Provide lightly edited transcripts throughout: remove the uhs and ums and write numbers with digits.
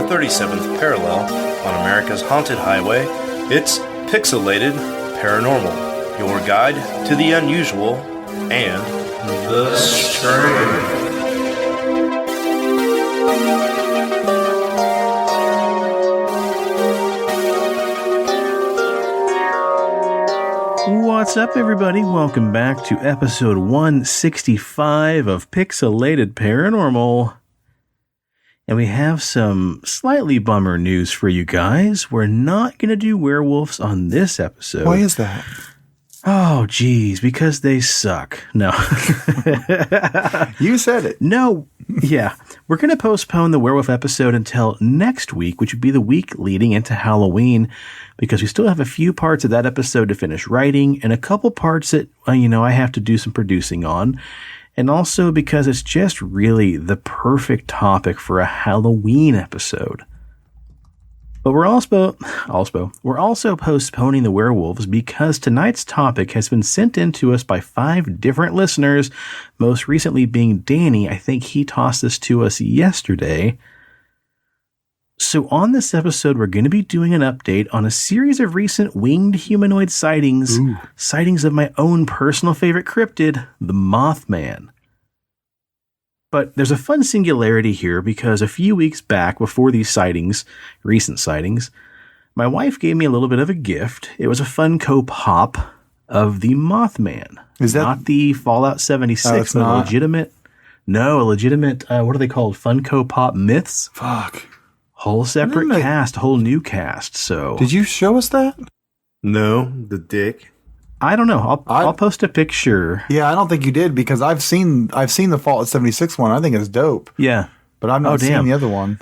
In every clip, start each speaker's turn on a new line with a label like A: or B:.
A: 37th parallel on America's haunted highway, it's Pixelated Paranormal, your guide to the unusual and the strange.
B: What's up, everybody? Welcome back to episode 165 of Pixelated Paranormal. And we have some slightly bummer news for you guys. We're not going to do werewolves on this episode.
C: Why is that?
B: Oh, geez, because they suck. No.
C: You said it.
B: No. Yeah. We're going to postpone the werewolf episode until next week, which would be the week leading into Halloween, because we still have a few parts of that episode to finish writing and a couple parts that, I have to do some producing on. And also because it's just really the perfect topic for a Halloween episode. But we're also postponing the werewolves because tonight's topic has been sent in to us by 5 different listeners, most recently being Danny. I think he tossed this to us yesterday. So on this episode, we're going to be doing an update on a series of recent winged humanoid sightings, sightings of my own personal favorite cryptid, the Mothman. But there's a fun singularity here because a few weeks back, before these sightings, recent sightings, my wife gave me a little bit of a gift. It was a Funko Pop of the Mothman.
C: Is that
B: not the Fallout 76, but a legitimate, what are they called? Funko Pop Myths?
C: Fuck.
B: Whole separate cast, whole new cast. So
C: did you show us that?
A: No, the dick.
B: I don't know. I'll post a picture.
C: Yeah, I don't think you did because I've seen the Fallout 76 one. I think it's dope.
B: Yeah,
C: but I've not seen the other one.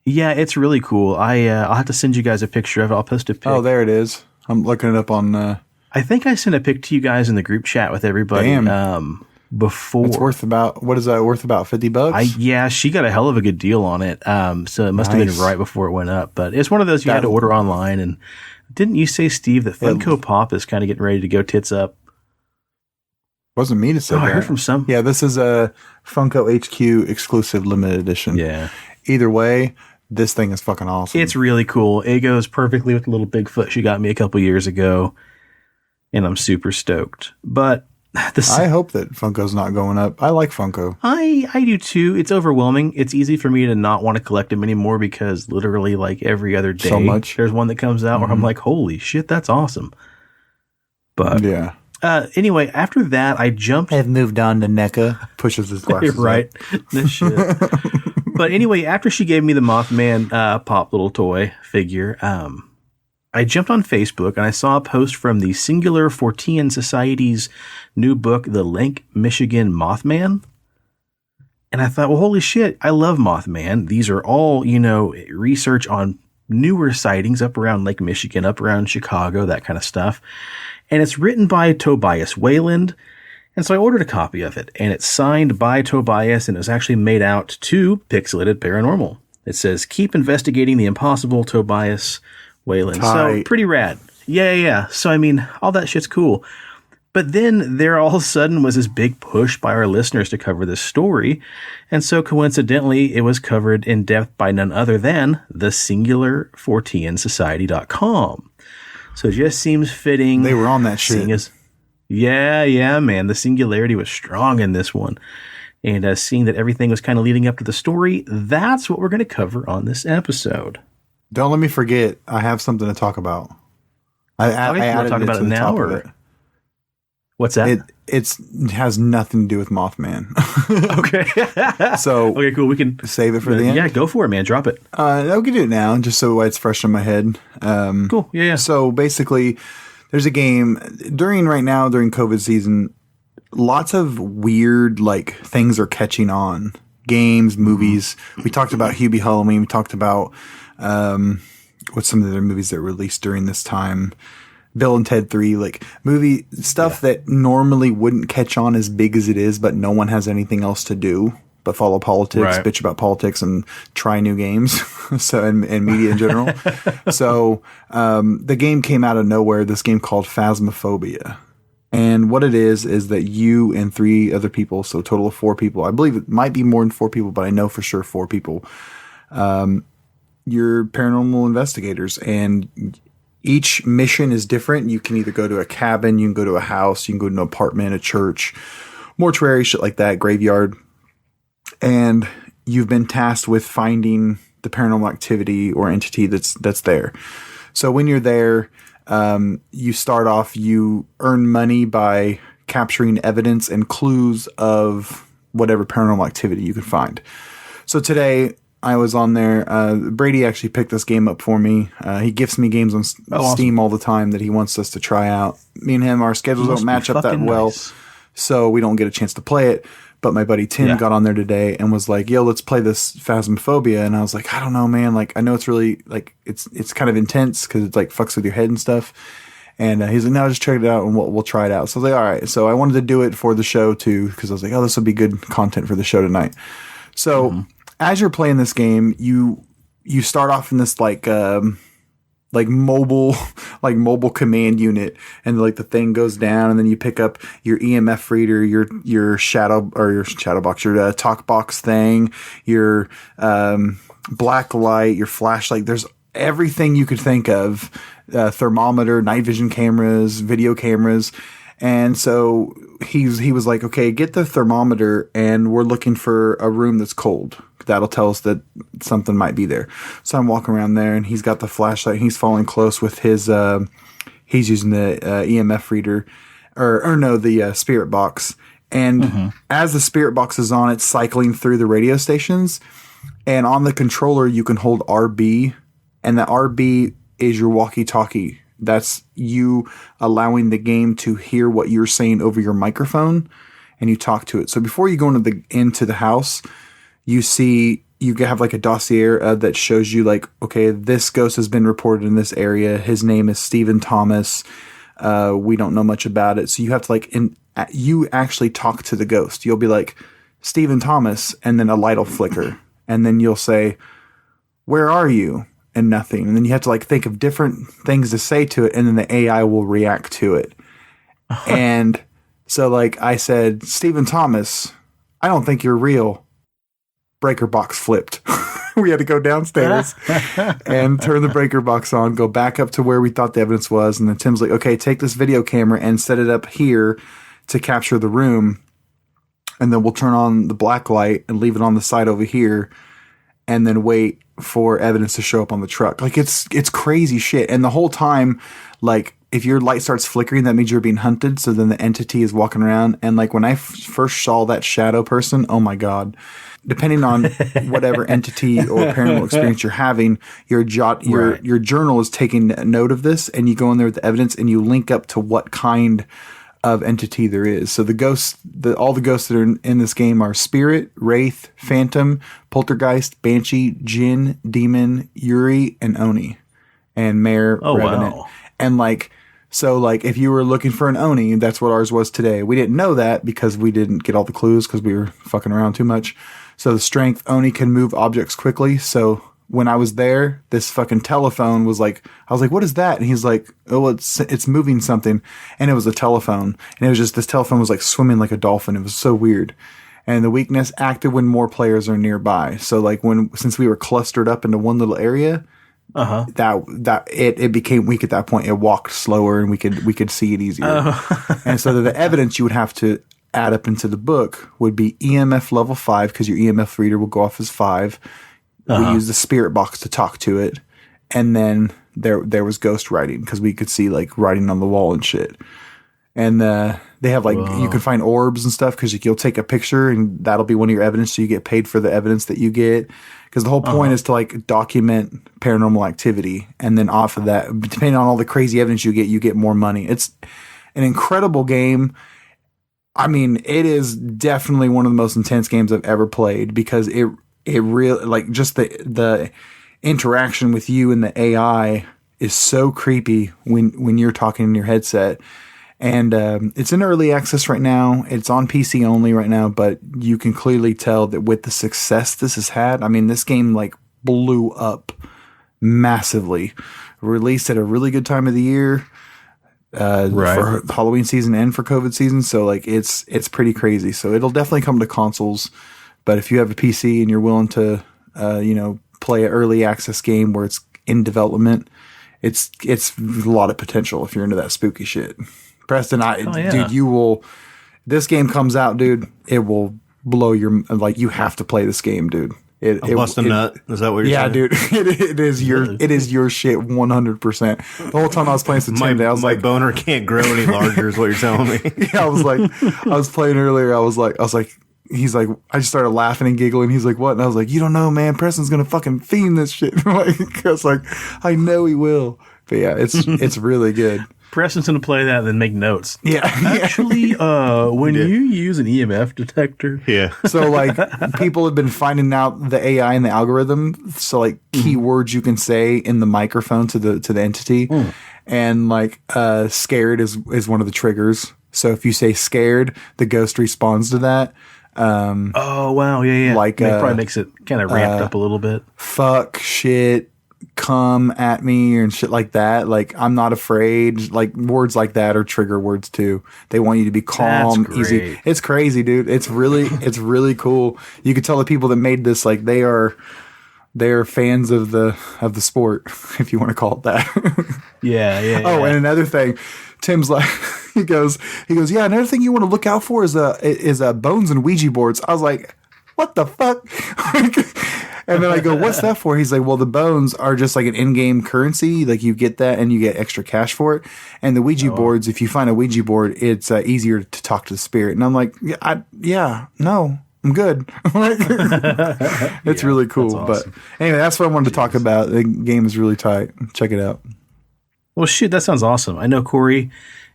B: Yeah, it's really cool. I'll have to send you guys a picture of it. I'll post a pic.
C: Oh, there it is. I'm looking it up on.
B: I think I sent a pic to you guys in the group chat with everybody.
C: Damn.
B: Before
C: it's worth about about $50.
B: Yeah, she got a hell of a good deal on it. So it must have been right before it went up. But it's one of those you had to order online. And didn't you say, Steve, that Funko Pop is kind of getting ready to go tits up?
C: Wasn't me to say that.
B: I heard from some.
C: Yeah, this is a Funko HQ exclusive limited edition.
B: Yeah.
C: Either way, this thing is fucking awesome.
B: It's really cool. It goes perfectly with the little Bigfoot she got me a couple years ago. And I'm super stoked. But
C: I hope that Funko's not going up. I like Funko.
B: I do too. It's overwhelming. It's easy for me to not want to collect them anymore because literally like every other day there's one that comes out where I'm like, holy shit, that's awesome. But
C: yeah.
B: Anyway, after that, I jumped.
C: I've moved on to NECA. Pushes his glasses.
B: Right. This shit. But anyway, after she gave me the Mothman pop little toy figure, I jumped on Facebook and I saw a post from the Singular Fortean Society's new book, The Lake Michigan Mothman. And I thought, well, holy shit, I love Mothman. These are all, research on newer sightings up around Lake Michigan, up around Chicago, that kind of stuff. And it's written by Tobias Wayland. And so I ordered a copy of it. And it's signed by Tobias and it was actually made out to Pixelated Paranormal. It says, keep investigating the impossible, Tobias Wayland.
C: Tight.
B: So pretty rad. Yeah. So, all that shit's cool. But then there all of a sudden was this big push by our listeners to cover this story. And so coincidentally, it was covered in depth by none other than the SingularForteansSociety.com. So it just seems fitting.
C: They were on that shit.
B: Yeah, man. The singularity was strong in this one. And seeing that everything was kind of leading up to the story, that's what we're going to cover on this episode.
C: Don't let me forget. I have something to talk about. I
B: added talk about it now, or what's that?
C: It has nothing to do with Mothman.
B: Okay.
C: So
B: okay, cool. We can
C: save it for the end.
B: Yeah, go for it, man. Drop it.
C: We can do it now, just so it's fresh in my head.
B: Cool. Yeah.
C: So basically, there's a game during COVID season. Lots of weird things are catching on. Games, movies. We talked about Hubie Halloween. We talked about what's some of the other movies that were released during this time? Bill and Ted 3, movie stuff that normally wouldn't catch on as big as it is, but no one has anything else to do but follow politics, bitch about politics, and try new games. And media in general. So the game came out of nowhere. This game called Phasmophobia. And what it is that you and 3 other people, so a total of 4 people, I believe it might be more than 4 people, but I know for sure 4 people, you're paranormal investigators, and each mission is different. You can either go to a cabin, you can go to a house, you can go to an apartment, a church, mortuary, shit like that, graveyard. And you've been tasked with finding the paranormal activity or entity that's there. So when you're there, you start off, you earn money by capturing evidence and clues of whatever paranormal activity you can find. So today I was on there. Brady actually picked this game up for me. He gifts me games on Steam all the time that he wants us to try out. Me and him, our schedules don't match up that well, so we don't get a chance to play it. But my buddy Tim got on there today and was like, yo, let's play this Phasmophobia. And I was like, I don't know, man. Like, I know it's really, like, it's kind of intense because it, like, fucks with your head and stuff. And he's like, no, just check it out and we'll try it out. So I was like, all right. So I wanted to do it for the show, too, because I was like, oh, this will be good content for the show tonight. So as you're playing this game, you start off in this, mobile command unit, and like the thing goes down, and then you pick up your EMF reader, your shadow box, your talk box thing, your black light, your flashlight. There's everything you could think of, thermometer, night vision cameras, video cameras. And so he was like, okay, get the thermometer, and we're looking for a room that's cold. That'll tell us that something might be there. So I'm walking around there, and he's got the flashlight, and he's following close with his, he's using the EMF reader, the spirit box. And as the spirit box is on, it's cycling through the radio stations. And on the controller, you can hold RB, and the RB is your walkie-talkie. That's you allowing the game to hear what you're saying over your microphone, and you talk to it. So before you go into the house, you have like a dossier that shows you like, okay, this ghost has been reported in this area. His name is Stephen Thomas. We don't know much about it. So you have to you actually talk to the ghost. You'll be like, Stephen Thomas, and then a light will flicker. And then you'll say, where are you? And nothing. And then you have to like think of different things to say to it, and then the AI will react to it. And so like I said, Stephen Thomas, I don't think you're real. Breaker box flipped. We had to go downstairs and turn the breaker box on, go back up to where we thought the evidence was. And then Tim's like, okay, take this video camera and set it up here to capture the room. And then we'll turn on the black light and leave it on the side over here, and then wait for evidence to show up on the truck. Like it's crazy shit. And the whole time, like if your light starts flickering, that means you're being hunted. So then the entity is walking around. And like when I first saw that shadow person, oh my God, depending on whatever entity or paranormal experience you're having, your journal is taking note of this, and you go in there with the evidence and you link up to what kind of entity there is. So all the ghosts that are in this game are spirit, wraith, phantom, poltergeist, banshee, jinn, demon, yuri, and oni, and mare, revenant. Wow. And if you were looking for an oni, that's what ours was today. We didn't know that because we didn't get all the clues because we were fucking around too much. So the strength, oni can move objects quickly. So when I was there, this fucking telephone was like, I was like, what is that? And he's like, oh, it's moving something. And it was a telephone. And it was just, this telephone was like swimming like a dolphin. It was so weird. And the weakness active when more players are nearby. So like since we were clustered up into one little area, it became weak at that point. It walked slower, and we could see it easier. And so the evidence you would have to add up into the book would be EMF level 5, because your EMF reader will go off as 5. We used the spirit box to talk to it, and then there was ghost writing, because we could see like writing on the wall and shit. And they have like you can find orbs and stuff, because you'll take a picture and that'll be one of your evidence, so you get paid for the evidence that you get. Because the whole point is to like document paranormal activity, and then off of that, depending on all the crazy evidence you get more money. It's an incredible game. I mean, it is definitely one of the most intense games I've ever played, because it really, like, just the interaction with you and the AI is so creepy when you're talking in your headset. And it's in early access right now. It's on PC only right now, but you can clearly tell that with the success this has had, I mean, this game like blew up massively. Released at a really good time of the year. For Halloween season and for COVID season. So like it's pretty crazy. So it'll definitely come to consoles, but if you have a PC and you're willing to, play an early access game where it's in development, it's a lot of potential if you're into that spooky shit. Preston, dude, you will. This game comes out, dude. It will blow your like. You have to play this game, dude.
A: Bust a nut. Is that what you're saying?
C: Yeah, dude. It is your shit 100%. The whole time I was playing some Tim, I was
A: my boner can't grow any larger. Is what you're telling me?
C: Yeah, I was playing earlier. I was like, he's like, I just started laughing and giggling. He's like, what? And I was like, you don't know, man. Preston's gonna fucking fiend this shit. I was like, I know he will. But yeah, it's really good.
B: Preston's going to play that and then make notes.
C: Yeah.
B: Actually, when you use an EMF detector.
A: Yeah.
C: So, like, people have been finding out the AI and the algorithm. So, like, keywords you can say in the microphone to the entity. And, like, scared is one of the triggers. So, if you say scared, the ghost responds to that.
B: Oh, wow. Yeah.
C: Like,
B: it probably makes it kind of ramped up a little bit.
C: Fuck, shit, come at me and shit like that. Like, I'm not afraid. Like, words like that are trigger words too. They want you to be calm, easy. It's crazy, dude. It's really cool. You could tell the people that made this, like, they're fans of the sport, if you want to call it that.
B: Yeah.
C: Oh, and another thing, Tim's like, he goes, yeah, another thing you want to look out for is bones and Ouija boards. I was like, what the fuck? And then I go, what's that for? He's like, well, the bones are just like an in-game currency. Like, you get that and you get extra cash for it. And the Ouija boards, if you find a Ouija board, it's easier to talk to the spirit. And I'm like, no, I'm good. It's really cool. Awesome. But anyway, that's what I wanted to talk about. The game is really tight. Check it out.
B: Well, shoot, that sounds awesome. I know Corey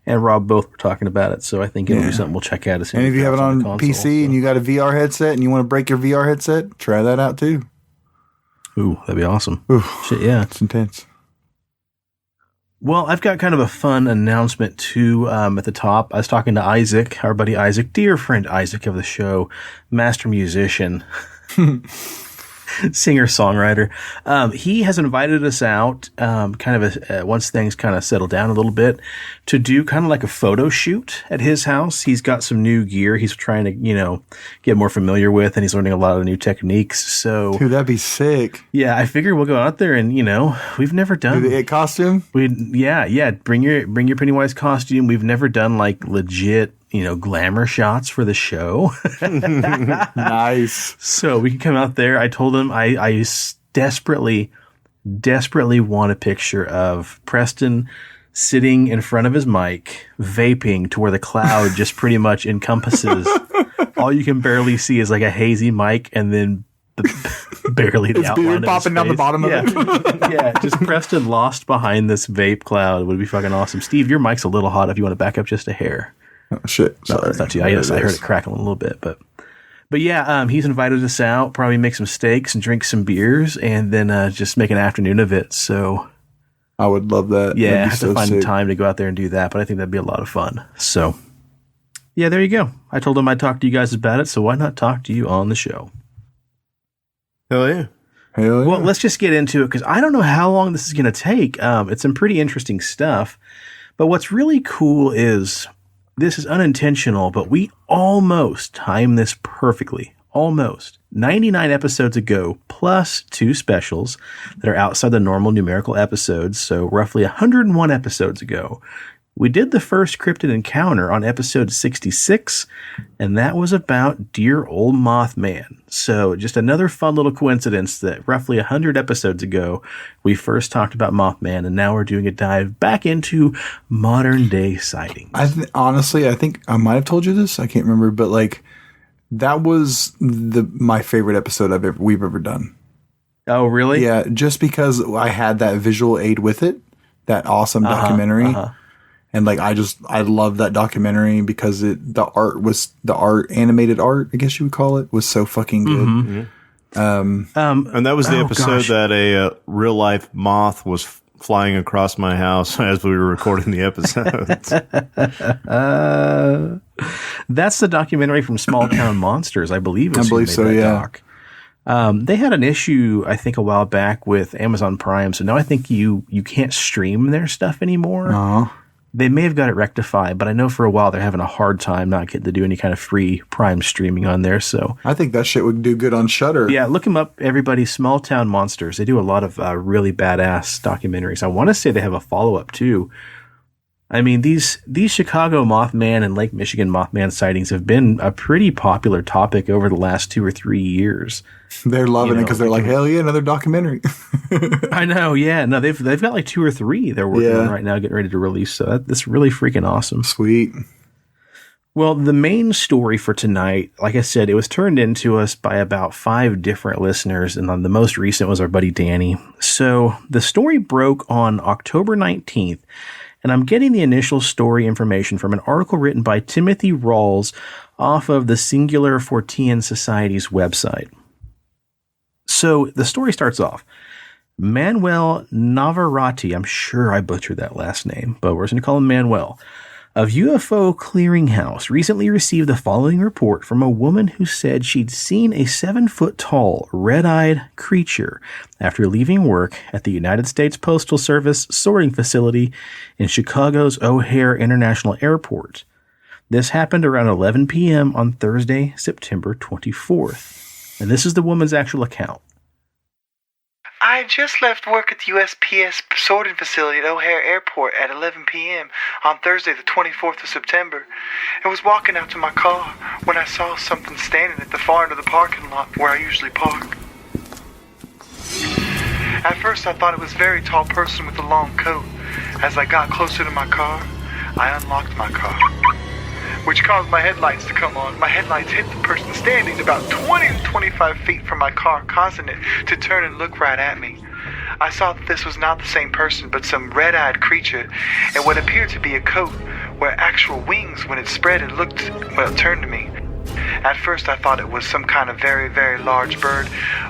B: and Rob both were talking about it, so I think it'll be something we'll check out as soon as.
C: And if you have it on PC and you got a VR headset and you want to break your VR headset, try that out too.
B: Ooh, that'd be awesome.
C: Ooh,
B: shit, yeah.
C: It's intense.
B: Well, I've got kind of a fun announcement too at the top. I was talking to Isaac, our buddy Isaac, dear friend Isaac of the show, master musician. Singer-songwriter. He has invited us out, once things kind of settle down a little bit, to do kind of like a photo shoot at his house. He's got some new gear he's trying to, get more familiar with, and he's learning a lot of new techniques. So,
C: dude, that'd be sick.
B: Yeah, I figure we'll go out there and, we've never done
C: the It costume.
B: Bring your Pennywise costume. We've never done like legit, glamour shots for the show.
C: Nice.
B: So we can come out there. I told him I desperately want a picture of Preston sitting in front of his mic, vaping to where the cloud just pretty much encompasses. All you can barely see is like a hazy mic and then barely the outline
C: popping down the bottom of it.
B: Yeah, just Preston lost behind this vape cloud would be fucking awesome. Steve, your mic's a little hot if you want to back up just a hair.
C: Oh, shit.
B: Sorry. No, it's not too. I heard it crackling a little bit, but yeah, he's invited us out, probably make some steaks and drink some beers, and then just make an afternoon of it. So
C: I would love that.
B: Yeah, I have to find time to go out there and do that, but I think that'd be a lot of fun. So yeah, there you go. I told him I'd talk to you guys about it, so why not talk to you on the show?
A: Hell yeah.
B: Well, let's just get into it because I don't know how long this is going to take. It's some pretty interesting stuff, but what's really cool is this is unintentional, but we almost timed this perfectly. Almost. 99 episodes ago, plus 2 specials that are outside the normal numerical episodes, so roughly 101 episodes ago, we did the first Cryptid Encounter on episode 66, and that was about dear old Mothman. So just another fun little coincidence that roughly 100 episodes ago, we first talked about Mothman, and now we're doing a dive back into modern day sightings.
C: Honestly, I think I might have told you this. I can't remember, but like that was my favorite episode we've ever done.
B: Oh, really?
C: Yeah, just because I had that visual aid with it, that awesome documentary. And like, I love that documentary because the animated art, I guess you would call it, was so fucking good.
A: Mm-hmm. And that was the episode that a real life moth was flying across my house as we were recording the episode.
B: That's the documentary from Small Town Monsters, I believe.
C: I believe so, yeah.
B: Doc. They had an issue, I think, a while back with Amazon Prime, so now I think you can't stream their stuff anymore. They may have got it rectified, but I know for a while they're having a hard time not getting to do any kind of free Prime streaming on there. So
C: I think that shit would do good on Shudder.
B: yeah, look them up, everybody. Small Town Monsters. They do a lot of really badass documentaries. I want to say they have a follow-up too. I mean, these Chicago Mothman and Lake Michigan Mothman sightings have been a pretty popular topic over the last 2 or 3 years.
C: They're loving it because they're like, hell yeah, another documentary.
B: I know, yeah. No, they've got like 2 or 3 they're working on right now, getting ready to release. So that's really freaking awesome.
C: Sweet.
B: Well, the main story for tonight, like I said, it was turned into us by about 5 different listeners, and the most recent was our buddy Danny. So the story broke on October 19th, and I'm getting the initial story information from an article written by Timothy Rawls off of the Singular Fortean Society's website. So the story starts off. Manuel Navarrete, I'm sure I butchered that last name, but we're just going to call him Manuel, of UFO Clearinghouse recently received the following report from a woman who said she'd seen a 7-foot-tall, red-eyed creature after leaving work at the United States Postal Service sorting facility in Chicago's O'Hare International Airport. This happened around 11 p.m. on Thursday, September 24th. And this is the woman's actual account.
D: I just left work at the USPS sorting facility at O'Hare Airport at 11 p.m. on Thursday the 24th of September and was walking out to my car when I saw something standing at the far end of the parking lot where I usually park. At first I thought it was a very tall person with a long coat. As I got closer to my car, I unlocked my car, which caused my headlights to come on. My headlights hit the person standing about 20 to 25 feet from my car, causing it to turn and look right at me. I saw that this was not the same person, but some red-eyed creature, and what appeared to be a coat where actual wings, when it spread, it looked, well, it turned to me. At first I thought it was some kind of very, very large bird,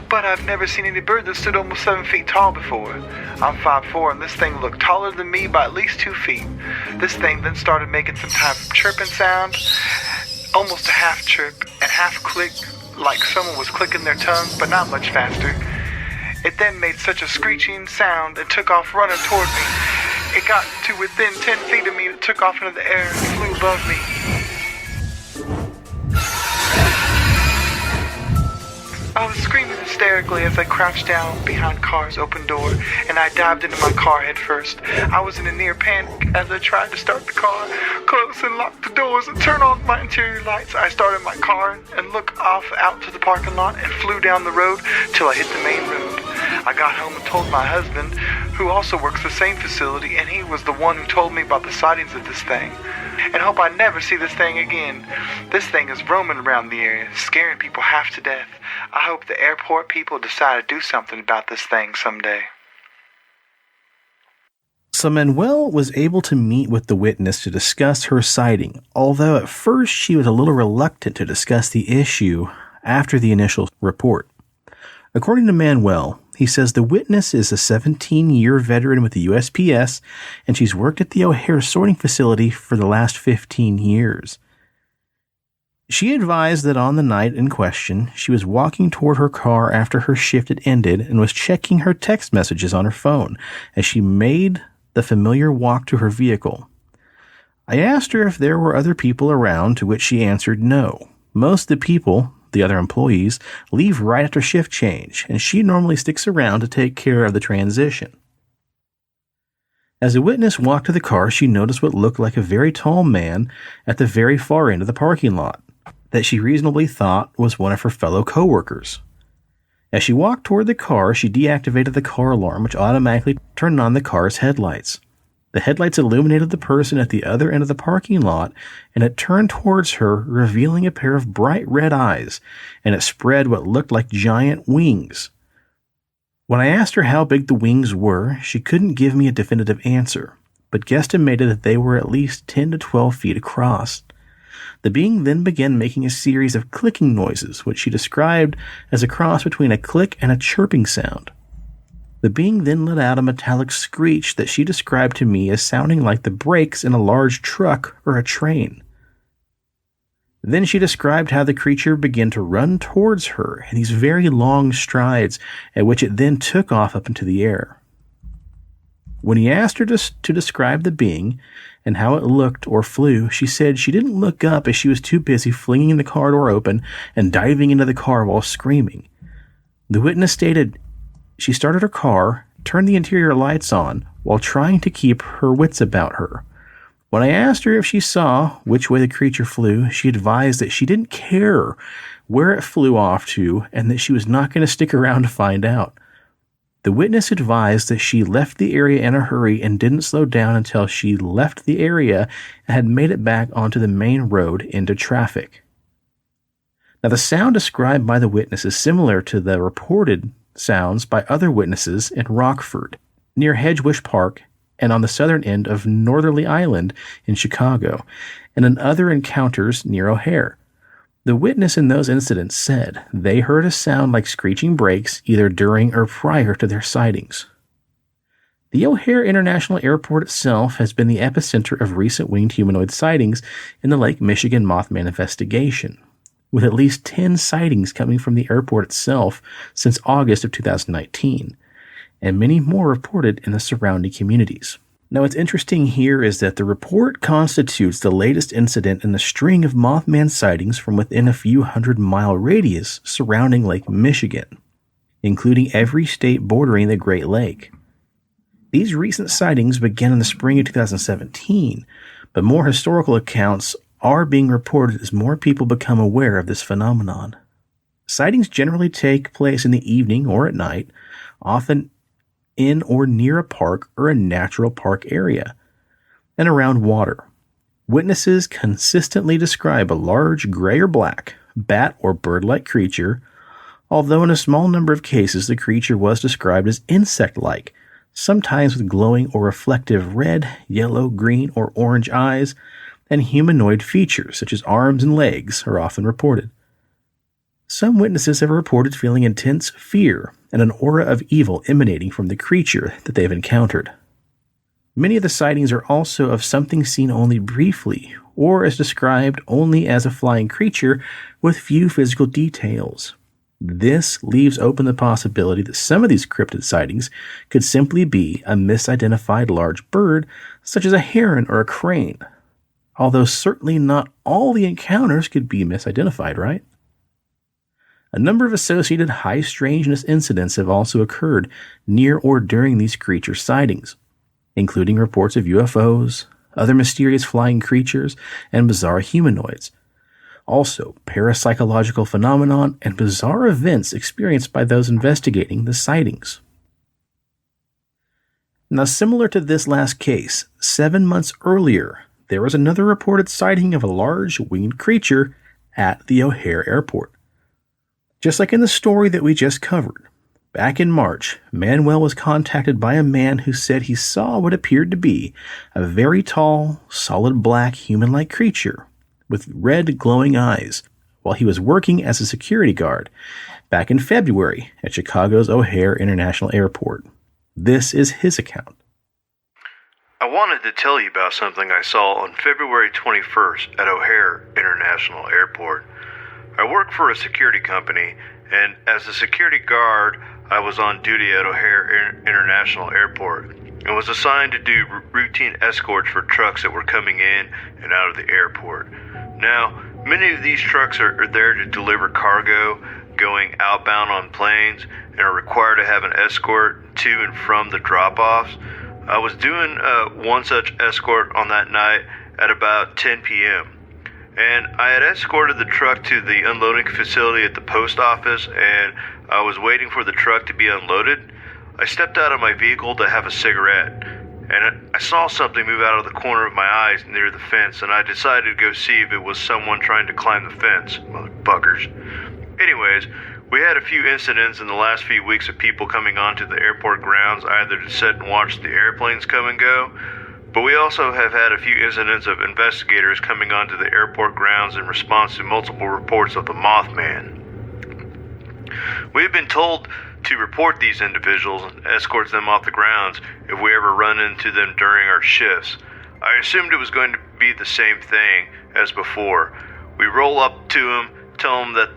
D: but I've never seen any bird that stood almost 7 feet tall before. I'm 5'4", and this thing looked taller than me by at least 2 feet. This thing then started making some type of chirping sound, almost a half chirp and half click, like someone was clicking their tongue, but not much faster. It then made such a screeching sound and took off running toward me. It got to within 10 feet of me and it took off into the air and flew above me. I was screaming hysterically as I crouched down behind car's open door, and I dived into my car head first. I was in a near panic as I tried to start the car, close and lock the doors and turn on my interior lights. I started my car and looked off out to the parking lot and flew down the road till I hit the main road. I got home and told my husband, who also works the same facility, and he was the one who told me about the sightings of this thing. And hope I never see this thing again. This thing is roaming around the area, scaring people half to death. I hope the airport people decide to do something about this thing someday.
B: So Manuel was able to meet with the witness to discuss her sighting, although at first she was a little reluctant to discuss the issue after the initial report. According to Manuel, he says the witness is a 17-year veteran with the USPS, and she's worked at the O'Hare sorting facility for the last 15 years. She advised that on the night in question, she was walking toward her car after her shift had ended and was checking her text messages on her phone as she made the familiar walk to her vehicle. I asked her if there were other people around, to which she answered no. Most of the people, the other employees, leave right after shift change, and she normally sticks around to take care of the transition. As the witness walked to the car, she noticed what looked like a very tall man at the very far end of the parking lot that she reasonably thought was one of her fellow coworkers. As she walked toward the car, she deactivated the car alarm, which automatically turned on the car's headlights. The headlights illuminated the person at the other end of the parking lot, and it turned towards her, revealing a pair of bright red eyes, and it spread what looked like giant wings. When I asked her how big the wings were, she couldn't give me a definitive answer, but guesstimated that they were at least 10 to 12 feet across. The being then began making a series of clicking noises, which she described as a cross between a click and a chirping sound. The being then let out a metallic screech that she described to me as sounding like the brakes in a large truck or a train. Then she described how the creature began to run towards her in these very long strides, at which it then took off up into the air. When he asked her to describe the being and how it looked or flew, she said she didn't look up as she was too busy flinging the car door open and diving into the car while screaming. The witness stated she started her car, turned the interior lights on while trying to keep her wits about her. When I asked her if she saw which way the creature flew, she advised that she didn't care where it flew off to and that she was not going to stick around to find out. The witness advised that she left the area in a hurry and didn't slow down until she left the area and had made it back onto the main road into traffic. Now, the sound described by the witness is similar to the reported sounds by other witnesses in Rockford, near Hedgewish Park, and on the southern end of Northerly Island in Chicago, and in other encounters near O'Hare. The witness in those incidents said they heard a sound like screeching brakes either during or prior to their sightings. The O'Hare International Airport itself has been the epicenter of recent winged humanoid sightings in the Lake Michigan Mothman investigation, with at least 10 sightings coming from the airport itself since August of 2019, and many more reported in the surrounding communities. Now, what's interesting here is that the report constitutes the latest incident in a string of Mothman sightings from within a few 100-mile radius surrounding Lake Michigan, including every state bordering the Great Lake. These recent sightings began in the spring of 2017, but more historical accounts are being reported as more people become aware of this phenomenon. Sightings generally take place in the evening or at night, often in or near a park or a natural park area, and around water. Witnesses consistently describe a large gray or black, bat or bird-like creature, although in a small number of cases the creature was described as insect-like, sometimes with glowing or reflective red, yellow, green, or orange eyes, and humanoid features such as arms and legs are often reported. Some witnesses have reported feeling intense fear and an aura of evil emanating from the creature that they've encountered. Many of the sightings are also of something seen only briefly, or as described only as a flying creature with few physical details. This leaves open the possibility that some of these cryptid sightings could simply be a misidentified large bird, such as a heron or a crane, although certainly not all the encounters could be misidentified, right? A number of associated high strangeness incidents have also occurred near or during these creature sightings, including reports of UFOs, other mysterious flying creatures, and bizarre humanoids. Also, parapsychological phenomenon and bizarre events experienced by those investigating the sightings. Now, similar to this last case, 7 months earlier, there was another reported sighting of a large winged creature at the O'Hare Airport. Just like in the story that we just covered, back in March, Manuel was contacted by a man who said he saw what appeared to be a very tall, solid black human-like creature with red glowing eyes while he was working as a security guard back in February at Chicago's O'Hare International Airport. This is his account.
E: I wanted to tell you about something I saw on February 21st at O'Hare International Airport. I work for a security company, and as a security guard, I was on duty at O'Hare International Airport and was assigned to do routine escorts for trucks that were coming in and out of the airport. Now, many of these trucks are there to deliver cargo going outbound on planes and are required to have an escort to and from the drop-offs. I was doing one such escort on that night at about 10 p.m. And I had escorted the truck to the unloading facility at the post office, and I was waiting for the truck to be unloaded. I stepped out of my vehicle to have a cigarette, and I saw something move out of the corner of my eyes near the fence, and I decided to go see if it was someone trying to climb the fence. Motherfuckers. Anyways, we had a few incidents in the last few weeks of people coming onto the airport grounds either to sit and watch the airplanes come and go, but we also have had a few incidents of investigators coming onto the airport grounds in response to multiple reports of the Mothman. We have been told to report these individuals and escort them off the grounds if we ever run into them during our shifts. I assumed it was going to be the same thing as before. We roll up to them, tell them that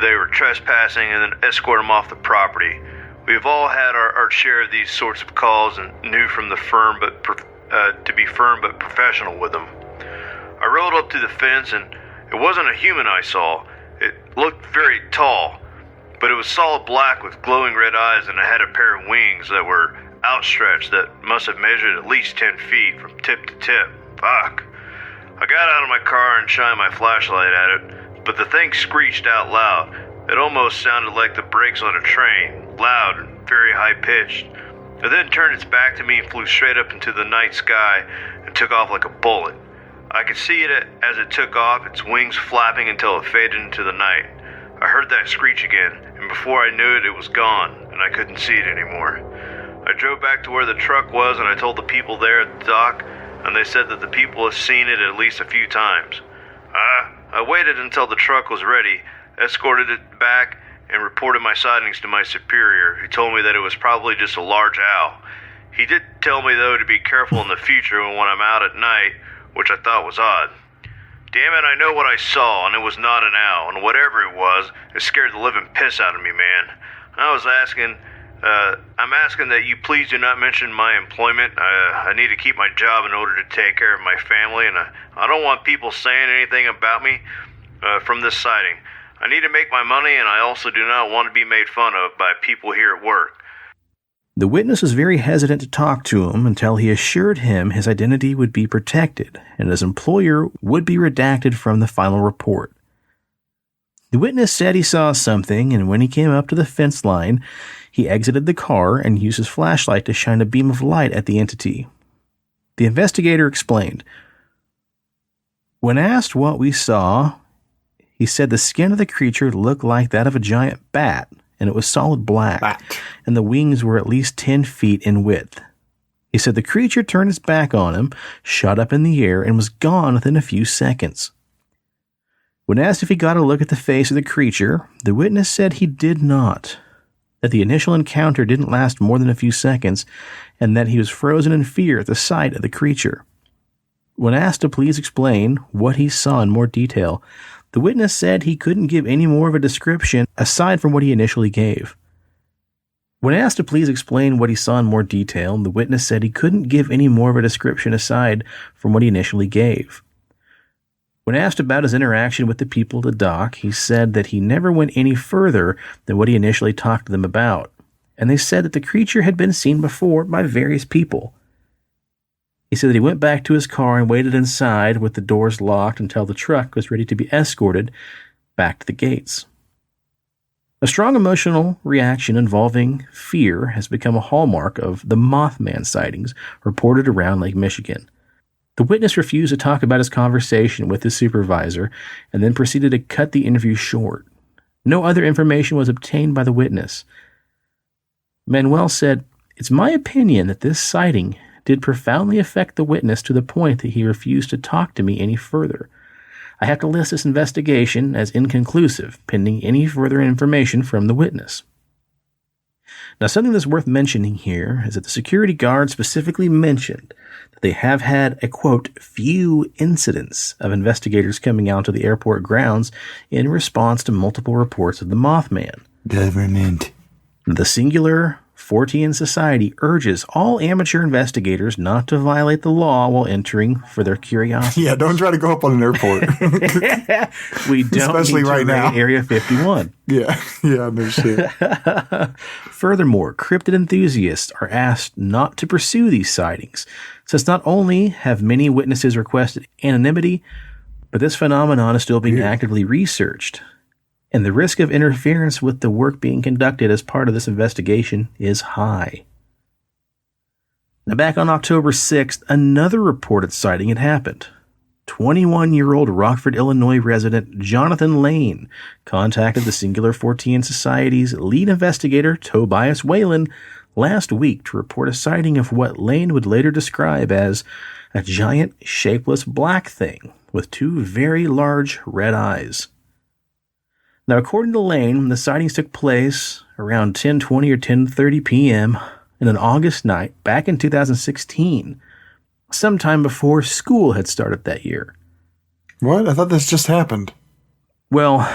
E: they were trespassing, and then escort them off the property. We've all had our share of these sorts of calls and knew from the firm, to be firm but professional with them. I rode up to the fence, and it wasn't a human I saw. It looked very tall, but it was solid black with glowing red eyes, and it had a pair of wings that were outstretched that must have measured at least 10 feet from tip to tip. Fuck. I got out of my car and shined my flashlight at it, but the thing screeched out loud. It almost sounded like the brakes on a train, loud and very high-pitched. It then turned its back to me and flew straight up into the night sky and took off like a bullet. I could see it as it took off, its wings flapping until it faded into the night. I heard that screech again, and before I knew it, it was gone, and I couldn't see it anymore. I drove back to where the truck was, and I told the people there at the dock, and they said that the people have seen it at least a few times. I waited until the truck was ready, escorted it back, and reported my sightings to my superior, who told me that it was probably just a large owl. He did tell me, though, to be careful in the future when I'm out at night, which I thought was odd. Damn it, I know what I saw, and it was not an owl, and whatever it was, it scared the living piss out of me, man. I'm asking that you please do not mention my employment. I need to keep my job in order to take care of my family, and I don't want people saying anything about me from this sighting. I need to make my money, and I also do not want to be made fun of by people here at work.
B: The witness was very hesitant to talk to him until he assured him his identity would be protected and his employer would be redacted from the final report. The witness said he saw something, and when he came up to the fence line, he exited the car and used his flashlight to shine a beam of light at the entity. The investigator explained, "When asked what we saw, he said the skin of the creature looked like that of a giant bat, and it was solid black, and the wings were at least 10 feet in width. He said the creature turned its back on him, shot up in the air, and was gone within a few seconds." When asked if he got a look at the face of the creature, the witness said he did not, that the initial encounter didn't last more than a few seconds, and that he was frozen in fear at the sight of the creature. When asked to please explain what he saw in more detail, the witness said he couldn't give any more of a description aside from what he initially gave. When asked to please explain what he saw in more detail, the witness said he couldn't give any more of a description aside from what he initially gave. When asked about his interaction with the people at the dock, he said that he never went any further than what he initially talked to them about, and they said that the creature had been seen before by various people. He said that he went back to his car and waited inside with the doors locked until the truck was ready to be escorted back to the gates. A strong emotional reaction involving fear has become a hallmark of the Mothman sightings reported around Lake Michigan. The witness refused to talk about his conversation with his supervisor and then proceeded to cut the interview short. No other information was obtained by the witness. Manuel said, "It's my opinion that this sighting did profoundly affect the witness to the point that he refused to talk to me any further. I have to list this investigation as inconclusive, pending any further information from the witness." Now, something that's worth mentioning here is that the security guard specifically mentioned that they have had a, quote, few incidents of investigators coming out to the airport grounds in response to multiple reports of the Mothman.
C: Government.
B: The singular Fortean Society urges all amateur investigators not to violate the law while entering for their curiosity.
C: Yeah, don't try to go up on an airport.
B: We don't
C: Especially
B: need to
C: right now.
B: raid Area 51.
C: Yeah, no shit.
B: Furthermore, cryptid enthusiasts are asked not to pursue these sightings, since not only have many witnesses requested anonymity, but this phenomenon is still being actively researched, and the risk of interference with the work being conducted as part of this investigation is high. Now, back on October 6th, another reported sighting had happened. 21-year-old Rockford, Illinois resident Jonathan Lane contacted the Singular Fortean Society's lead investigator, Tobias Whalen, last week to report a sighting of what Lane would later describe as a giant, shapeless black thing with two very large red eyes. Now, according to Lane, the sightings took place around 10:20 or 10:30 p.m. in an August night back in 2016, sometime before school had started that year.
C: What? I thought this just happened.
B: Well,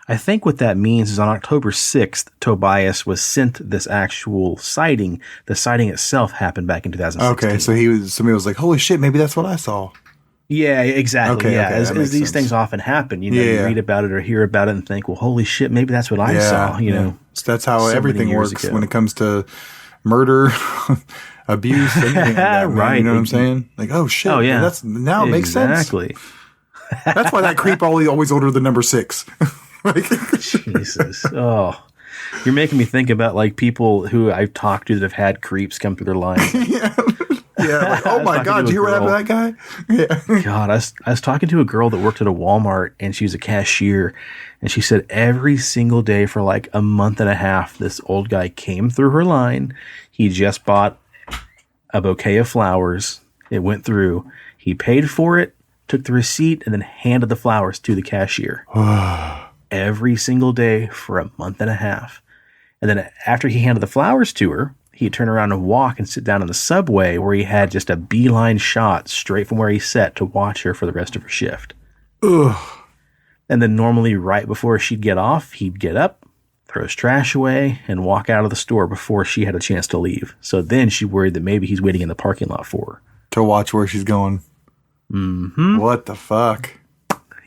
B: I think what that means is on October 6th, Tobias was sent this actual sighting. The sighting itself happened back in 2016.
C: Okay, so somebody was like, holy shit, maybe that's what I saw.
B: Yeah, exactly.
C: Okay,
B: yeah,
C: okay,
B: as
C: that makes
B: these
C: sense.
B: things often happen, you know, you
C: Yeah.
B: read about it or hear about it and think, well, holy shit, maybe that's what I saw, you know.
C: So that's how
B: so many
C: everything
B: years
C: works
B: ago.
C: when it comes to murder, abuse, anything like that, man.
B: Right.
C: You know what I'm saying? Like, oh shit.
B: Oh, yeah.
C: Now it makes sense.
B: Exactly.
C: That's why that creep always ordered the number 6.
B: Jesus. Oh. You're making me think about like people who I've talked to that have had creeps come through their lives.
C: Yeah, like, oh my God,
B: to a
C: did you ever have that guy? Yeah.
B: God, I was talking to a girl that worked at a Walmart and she was a cashier, and she said every single day for like a month and a half, this old guy came through her line. He just bought a bouquet of flowers. It went through. He paid for it, took the receipt, and then handed the flowers to the cashier. Every single day for a month and a half. And then after he handed the flowers to her, he'd turn around and walk and sit down in the subway where he had just a beeline shot straight from where he sat to watch her for the rest of her shift.
C: Ugh.
B: And then normally right before she'd get off, he'd get up, throw his trash away, and walk out of the store before she had a chance to leave. So then she worried that maybe he's waiting in the parking lot for her.
C: To watch where she's going.
B: Mm-hmm.
C: What the fuck?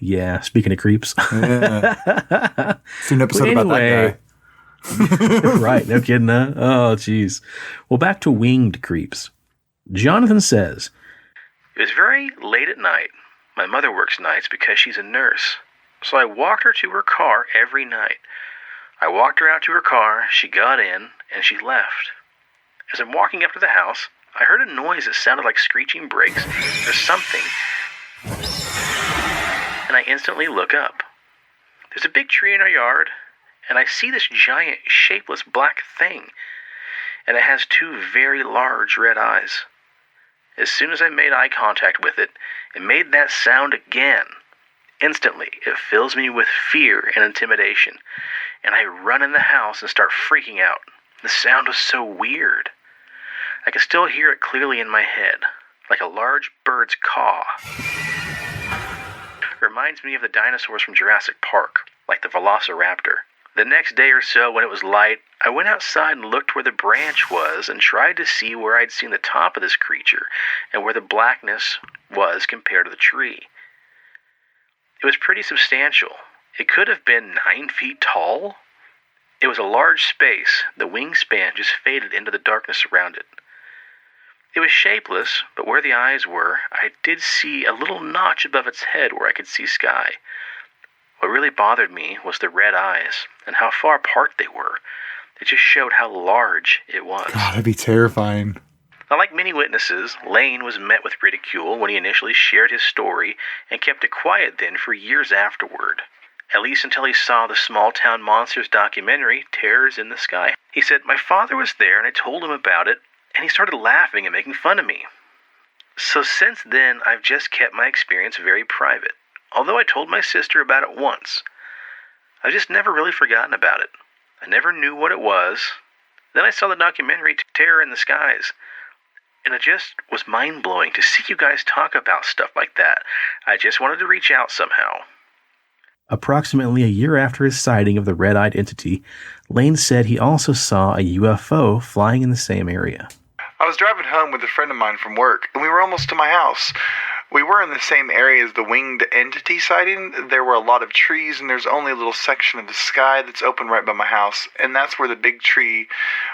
B: Yeah, speaking of creeps.
C: Yeah. See an episode
B: Well,
C: about that guy.
B: Right, no kidding, huh? Oh, jeez. Well, back to winged creeps. Jonathan says, "It was very late at night. My mother works nights because she's a nurse. So I walked her to her car every night. I walked her out to her car, she got in, and she left. As I'm walking up to the house, I heard a noise that sounded like screeching brakes or something. And I instantly look up. There's a big tree in our yard, and I see this giant, shapeless black thing, and it has 2 very large red eyes. As soon as I made eye contact with it, it made that sound again. Instantly, it fills me with fear and intimidation, and I run in the house and start freaking out. The sound was so weird. I can still hear it clearly in my head, like a large bird's caw. It reminds me of the dinosaurs from Jurassic Park, like the Velociraptor. The next day or so, when it was light, I went outside and looked where the branch was and tried to see where I'd seen the top of this creature and where the blackness was compared to the tree. It was pretty substantial. It could have been 9 feet tall. It was a large space. The wingspan just faded into the darkness around it. It was shapeless, but where the eyes were, I did see a little notch above its head where I could see sky. What really bothered me was the red eyes and how far apart they were. It just showed how large it was.
C: God, that'd be terrifying.
B: Now, like many witnesses, Lane was met with ridicule when he initially shared his story and kept it quiet then for years afterward. At least until he saw the Small Town Monsters documentary, Terrors in the Sky. He said, "My father was there and I told him about it, and he started laughing and making fun of me. So since then, I've just kept my experience very private. Although I told my sister about it once, I've just never really forgotten about it. I never knew what it was. Then I saw the documentary Terror in the Skies, and it just was mind-blowing to see you guys talk about stuff like that. I just wanted to reach out somehow." Approximately a year after his sighting of the red-eyed entity, Lane said he also saw a UFO flying in the same area.
D: I was driving home with a friend of mine from work, and we were almost to my house. We were in the same area as the winged entity sighting. There were a lot of trees, and there's only a little section of the sky that's open right by my house, and that's where the big tree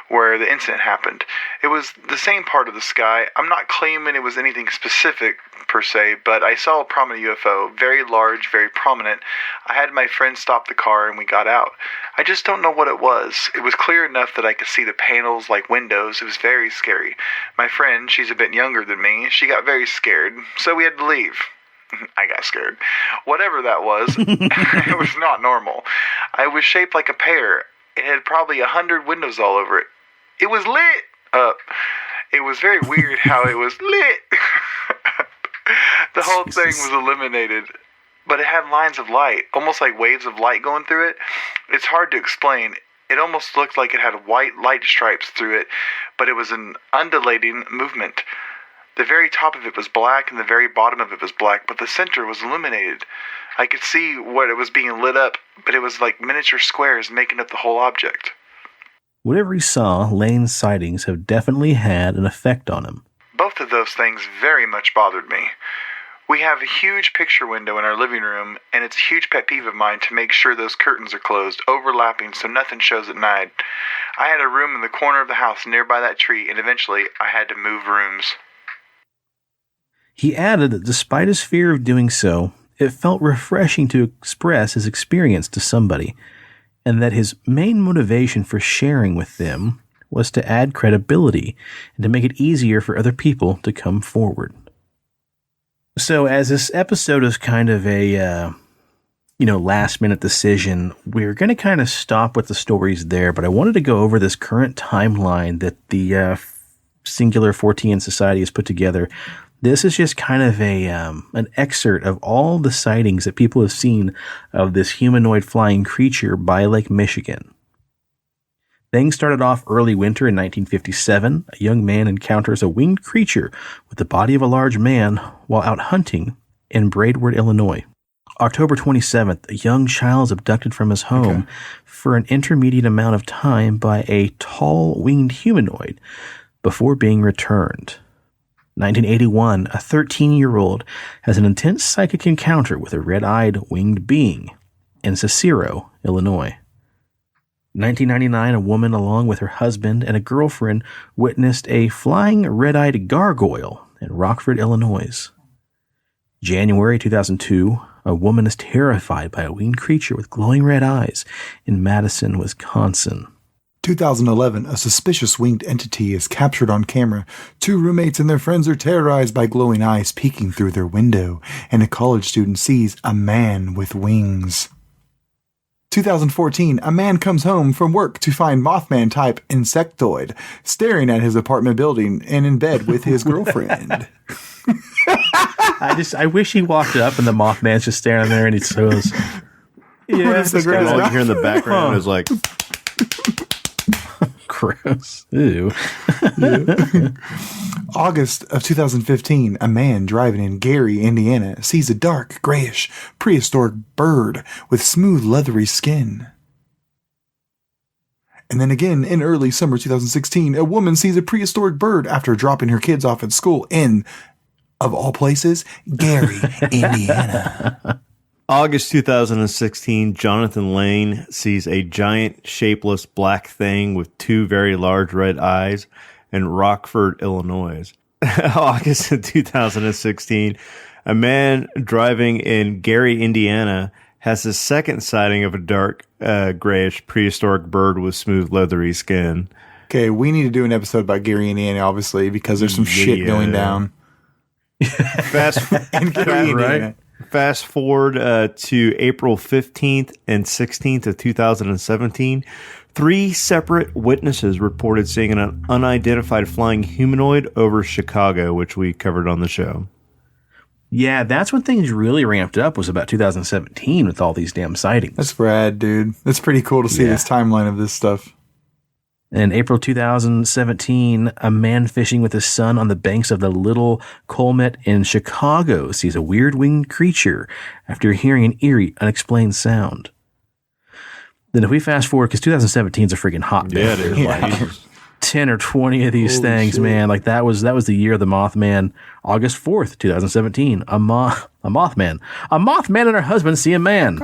D: where the incident happened. It was the same part of the sky. I'm not claiming it was anything specific, per se, but I saw a prominent UFO, very large, very prominent. I had my friend stop the car, and we got out. I just don't know what it was. It was clear enough that I could see the panels like windows. It was very scary. My friend, she's a bit younger than me, she got very scared, so we had to leave. I got scared. Whatever that was, it was not normal. I was shaped like a pear. It had probably 100 windows all over it. It was lit up. It was very weird how it was lit. The whole thing was illuminated, but it had lines of light, almost like waves of light going through it. It's hard to explain. It almost looked like it had white light stripes through it, but it was an undulating movement. The very top of it was black and the very bottom of it was black, but the center was illuminated. I could see what it was being lit up, but it was like miniature squares making up the whole object.
B: Whatever he saw, Lane's sightings have definitely had an effect on him.
D: Both of those things very much bothered me. We have a huge picture window in our living room, and it's a huge pet peeve of mine to make sure those curtains are closed, overlapping so nothing shows at night. I had a room in the corner of the house nearby that tree, and eventually I had to move rooms.
B: He added that despite his fear of doing so, it felt refreshing to express his experience to somebody, and that his main motivation for sharing with them was to add credibility and to make it easier for other people to come forward. So as this episode is kind of a, last minute decision, we're going to kind of stop with the stories there, but I wanted to go over this current timeline that the Singular 14 Society has put together. This is just kind of an excerpt of all the sightings that people have seen of this humanoid flying creature by Lake Michigan. Things started off early winter in 1957. A young man encounters a winged creature with the body of a large man while out hunting in Braidwood, Illinois. October 27th, a young child is abducted from his home for an intermediate amount of time by a tall winged humanoid before being returned. 1981, a 13-year-old has an intense psychic encounter with a red-eyed winged being in Cicero, Illinois. 1999, a woman along with her husband and a girlfriend witnessed a flying red-eyed gargoyle in Rockford, Illinois. January 2002, a woman is terrified by a winged creature with glowing red eyes in Madison, Wisconsin.
C: 2011, a suspicious winged entity is captured on camera. 2 roommates and their friends are terrorized by glowing eyes peeking through their window, and a college student sees a man with wings. 2014, a man comes home from work to find Mothman-type insectoid staring at his apartment building and in bed with his girlfriend.
B: I wish he walked up and the Mothman's just staring there and he goes,
C: yeah,
A: All you hear in the background is like,
B: gross. Ew.
C: August of 2015, a man driving in Gary, Indiana, sees a dark, grayish, prehistoric bird with smooth, leathery skin. And then again, in early summer 2016, a woman sees a prehistoric bird after dropping her kids off at school in, of all places, Gary, Indiana.
A: August 2016, Jonathan Lane sees a giant, shapeless black thing with 2 very large red eyes in Rockford, Illinois. August of 2016, a man driving in Gary, Indiana, has his second sighting of a dark, grayish, prehistoric bird with smooth, leathery skin.
C: Okay, we need to do an episode about Gary, Indiana, obviously, because there's some shit going down.
A: In Gary, Indiana. Fast forward to April 15th and 16th of 2017. 3 separate witnesses reported seeing an unidentified flying humanoid over Chicago, which we covered on the show.
B: Yeah, that's when things really ramped up, was about 2017 with all these damn sightings.
C: That's rad, dude. That's pretty cool to see this timeline of this stuff.
B: In April 2017, a man fishing with his son on the banks of the Little Colmet in Chicago sees a weird winged creature after hearing an eerie, unexplained sound. Then if we fast forward, because 2017 is a freaking hot day.
A: Yeah, dude.
B: Like 10 or 20 of these things, shit. Man. Like that was the year of the Mothman. August 4th, 2017. A Mothman. A Mothman and her husband see a man.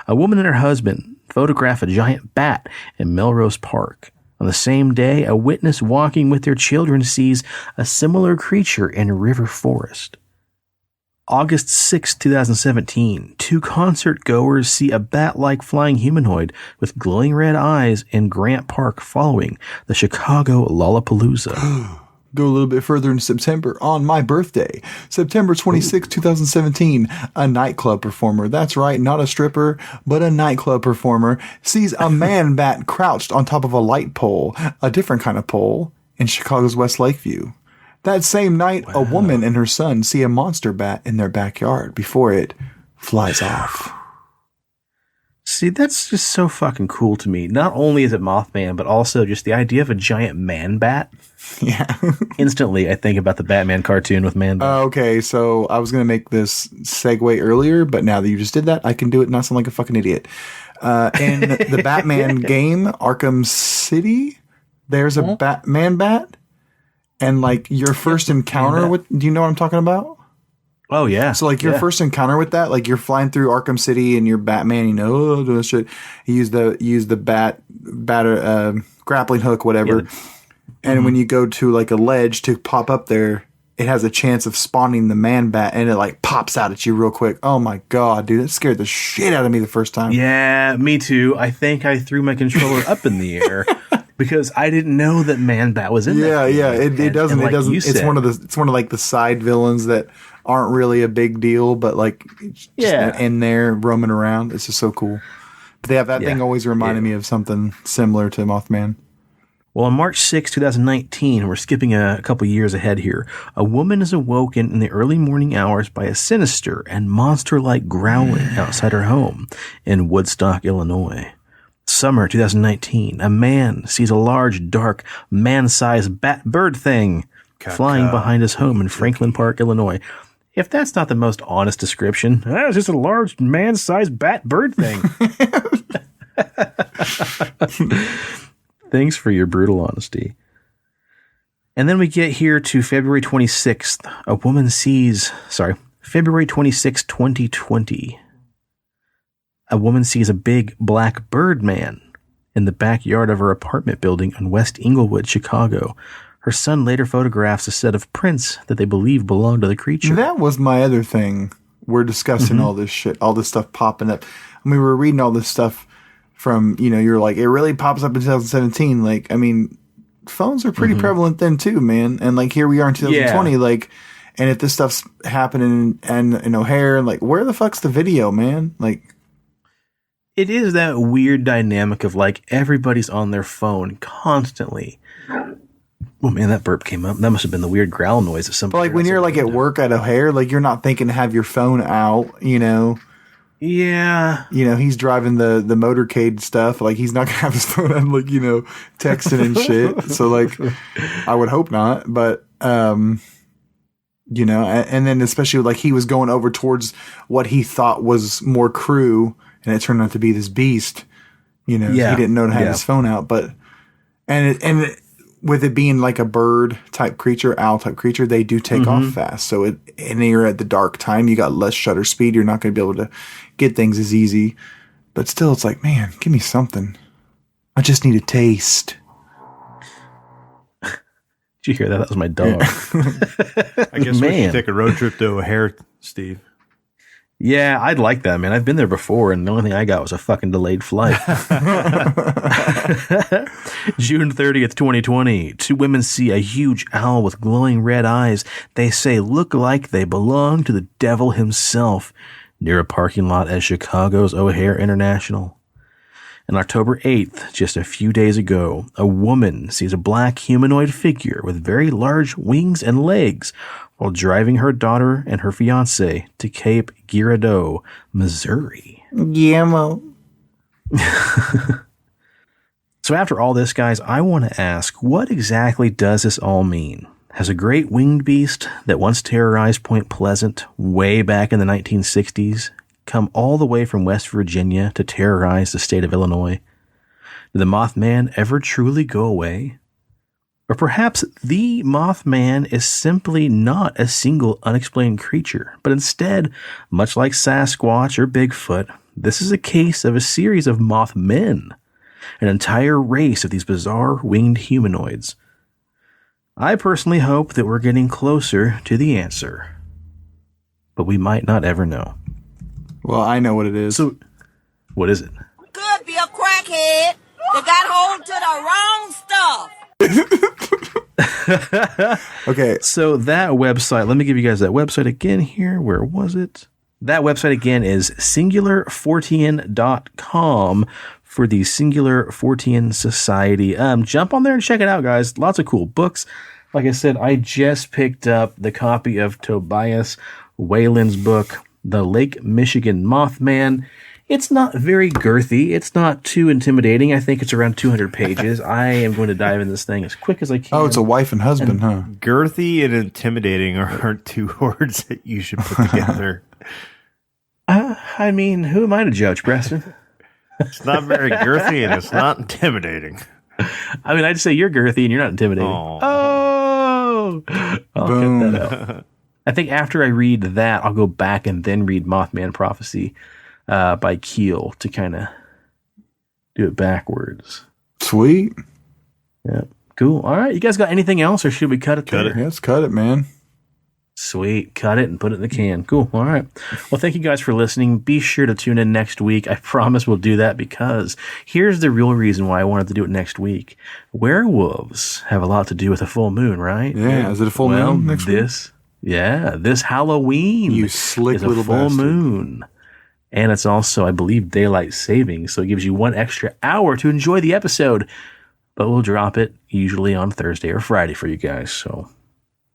B: A woman and her husband photograph a giant bat in Melrose Park. On the same day, a witness walking with their children sees a similar creature in River Forest. August 6, 2017, 2 concert goers see a bat-like flying humanoid with glowing red eyes in Grant Park following the Chicago Lollapalooza.
C: Go a little bit further in September, on my birthday, September 26, 2017, a nightclub performer, that's right, not a stripper, but a nightclub performer, sees a man bat crouched on top of a light pole, a different kind of pole, in Chicago's West Lakeview. That same night, a woman and her son see a monster bat in their backyard before it flies off.
B: See, that's just so fucking cool to me. Not only is it Mothman, but also just the idea of a giant man bat.
C: Yeah.
B: Instantly, I think about the Batman cartoon with man bat.
C: Okay, so I was going to make this segue earlier, but now that you just did that, I can do it and not sound like a fucking idiot. In the Batman game, Arkham City, there's a Batman bat. And like your first encounter with, do you know what I'm talking about?
B: Oh, yeah.
C: So, like, your first encounter with that, like, you're flying through Arkham City and you're Batman, doing this shit. You use the grappling hook, whatever. Yeah. And when you go to, like, a ledge to pop up there, it has a chance of spawning the man bat, and it, like, pops out at you real quick. Oh, my God, dude. That scared the shit out of me the first time.
B: Yeah, me too. I think I threw my controller up in the air. Because I didn't know that Man Bat was in there.
C: Yeah. It doesn't.
B: Like
C: it doesn't. It's one of the side villains that aren't really a big deal, but like just in there roaming around. It's just so cool. But they have that thing always reminded me of something similar to Mothman.
B: Well, on March 6, 2019, we're skipping a couple years ahead here. A woman is awoken in the early morning hours by a sinister and monster-like growling outside her home in Woodstock, Illinois. Summer 2019, a man sees a large, dark, man-sized bat bird thing flying behind his home in Franklin Park, Illinois. If that's not the most honest description, it's just a large, man-sized bat bird thing. Thanks for your brutal honesty. And then we get here to February 26th. February 26, 2020. A woman sees a big black bird man in the backyard of her apartment building in West Englewood, Chicago. Her son later photographs a set of prints that they believe belong to the creature.
C: That was my other thing. We're discussing all this shit, all this stuff popping up. I mean, we're reading all this stuff from, you're like, it really pops up in 2017. Like, I mean, phones are pretty prevalent then too, man. And like, here we are in 2020, like, and if this stuff's happening in O'Hare, like, where the fuck's the video, man? Like,
B: it is that weird dynamic of like everybody's on their phone constantly. Oh man, that burp came up. That must have been the weird growl noise of somebody.
C: But like when you're like at work at O'Hare, like you're not thinking to have your phone out,
B: Yeah.
C: He's driving the motorcade stuff. Like he's not gonna have his phone on, like, texting and shit. So like, I would hope not. But and then especially like he was going over towards what he thought was more crew. And it turned out to be this beast, He didn't know to have his phone out, but with it being like a bird type creature, owl type creature, they do take off fast. So and you're at the dark time, you got less shutter speed. You're not going to be able to get things as easy, but still, it's like, man, give me something. I just need a taste.
B: Did you hear that? That was my dog.
A: I guess we should take a road trip to O'Hare, Steve.
B: Yeah, I'd like that, man. I've been there before, and the only thing I got was a fucking delayed flight. June 30th, 2020. Two women see a huge owl with glowing red eyes. They say look like they belong to the devil himself near a parking lot at Chicago's O'Hare International. On October 8th, just a few days ago, a woman sees a black humanoid figure with very large wings and legs while driving her daughter and her fiancé to Cape Girardeau, Missouri.
C: Guillermo.
B: So after all this, guys, I want to ask, what exactly does this all mean? Has a great winged beast that once terrorized Point Pleasant way back in the 1960s come all the way from West Virginia to terrorize the state of Illinois? Did the Mothman ever truly go away? Or perhaps the Mothman is simply not a single unexplained creature, but instead, much like Sasquatch or Bigfoot, this is a case of a series of Mothmen, an entire race of these bizarre winged humanoids. I personally hope that we're getting closer to the answer, but we might not ever know.
C: Well, I know what it is.
B: So, what is it?
F: Could be a crackhead that got hold to the wrong stuff.
C: Okay.
B: So that website, let me give you guys that website again here. Where was it? That website again is singularfortean.com for the Singular Fortean Society. Jump on there and check it out, guys. Lots of cool books. Like I said, I just picked up the copy of Tobias Whalen's book, The Lake Michigan Mothman. It's not very girthy. It's not too intimidating. I think it's around 200 pages. I am going to dive in this thing as quick as I can.
C: Oh, it's a wife and husband, huh?
E: Girthy and intimidating aren't two words that you should put together.
B: I mean, who am I to judge, Preston?
E: It's not very girthy and it's not intimidating.
B: I mean, I'd say you're girthy and you're not intimidating. Oh! I'll
C: Boom.
B: cut that out. I think after I read that, I'll go back and then read Mothman Prophecy by Keel to kind of do it backwards.
C: Sweet.
B: Yeah. Cool. All right. You guys got anything else or should we cut it there?
C: Yeah, let's cut it, man.
B: Sweet. Cut it and put it in the can. Cool. All right. Well, thank you guys for listening. Be sure to tune in next week. I promise we'll do that because here's the real reason why I wanted to do it next week. Werewolves have a lot to do with a full moon, right?
C: Yeah. Is it a full moon next week?
B: Yeah. This Halloween
C: You slick
B: is a
C: little
B: full
C: bastard.
B: moon. And it's also, I believe, daylight savings. So it gives you 1 extra hour to enjoy the episode. But we'll drop it usually on Thursday or Friday for you guys. So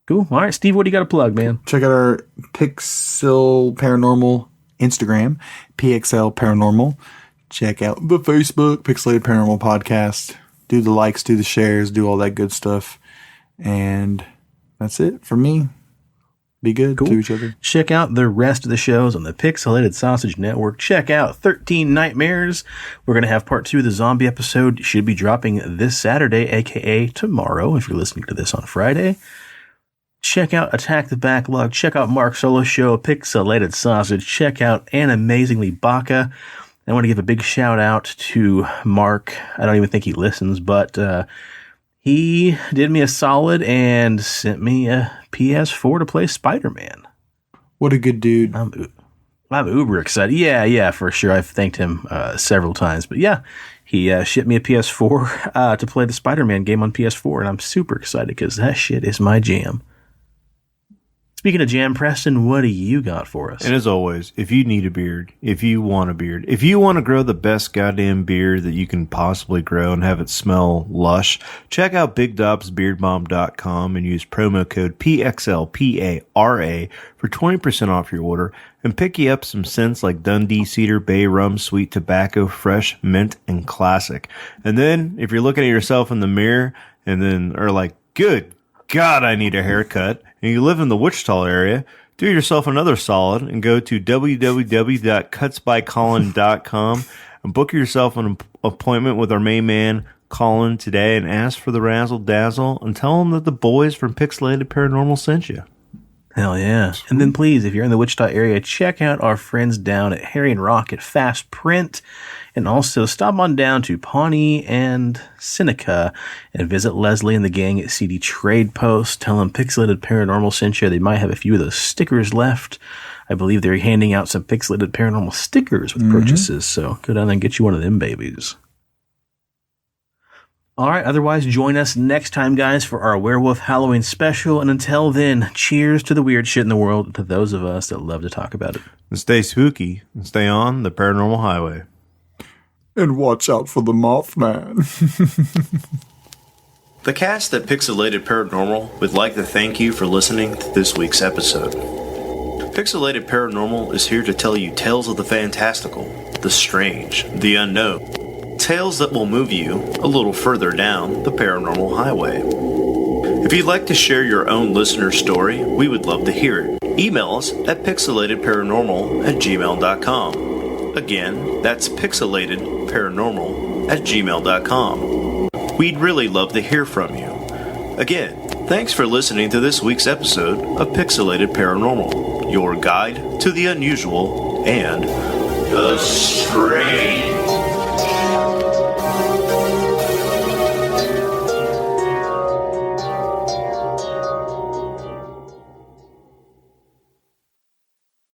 B: cool. All right, Steve, what do you got to plug, man?
C: Check out our Pixel Paranormal Instagram, PXL Paranormal. Check out the Facebook, Pixelated Paranormal Podcast. Do the likes, do the shares, do all that good stuff. And that's it for me. Be good to each other.
B: Check out the rest of the shows on the Pixelated Sausage Network. Check out 13 Nightmares. We're going to have part 2 of the zombie episode. Should be dropping this Saturday, a.k.a. tomorrow, if you're listening to this on Friday. Check out Attack the Backlog. Check out Mark Solo's show, Pixelated Sausage. Check out An Amazingly Baka. I want to give a big shout out to Mark. I don't even think he listens, but he did me a solid and sent me a PS4 to play Spider-Man.
C: What a good dude.
B: I'm uber excited. Yeah, for sure. I've thanked him several times. But yeah, he shipped me a PS4 to play the Spider-Man game on PS4, and I'm super excited because that shit is my jam. Speaking of jam, Preston, what do you got for us?
E: And as always, if you need a beard, if you want a beard, if you want to grow the best goddamn beard that you can possibly grow and have it smell lush, check out BigDopsBeardBomb.com and use promo code PXLPARA for 20% off your order and pick you up some scents like Dundee Cedar Bay Rum, Sweet Tobacco, Fresh Mint, and Classic. And then if you're looking at yourself in the mirror and then are like, good God, I need a haircut, and you live in the Wichita area, do yourself another solid and go to www.cutsbycolin.com and book yourself an appointment with our main man, Colin, today and ask for the razzle dazzle and tell him that the boys from Pixelated Paranormal sent you.
B: Hell yeah. And then please, if you're in the Wichita area, check out our friends down at Harry and Rock at Fast Print. And also stop on down to Pawnee and Seneca and visit Leslie and the gang at CD Trade Post. Tell them Pixelated Paranormal sent you. They might have a few of those stickers left. I believe they're handing out some Pixelated Paranormal stickers with purchases. So go down there and get you one of them babies. All right. Otherwise, join us next time, guys, for our Werewolf Halloween special. And until then, cheers to the weird shit in the world, and to those of us that love to talk about it.
E: And stay spooky and stay on the Paranormal Highway.
C: And watch out for the Mothman.
A: The cast at Pixelated Paranormal would like to thank you for listening to this week's episode. Pixelated Paranormal is here to tell you tales of the fantastical, the strange, the unknown. Tales that will move you a little further down the paranormal highway. If you'd like to share your own listener story, we would love to hear it. Email us at pixelatedparanormal@gmail.com. Again, that's pixelatedparanormal@gmail.com. We'd really love to hear from you. Again, thanks for listening to this week's episode of Pixelated Paranormal, your guide to the unusual and the strange.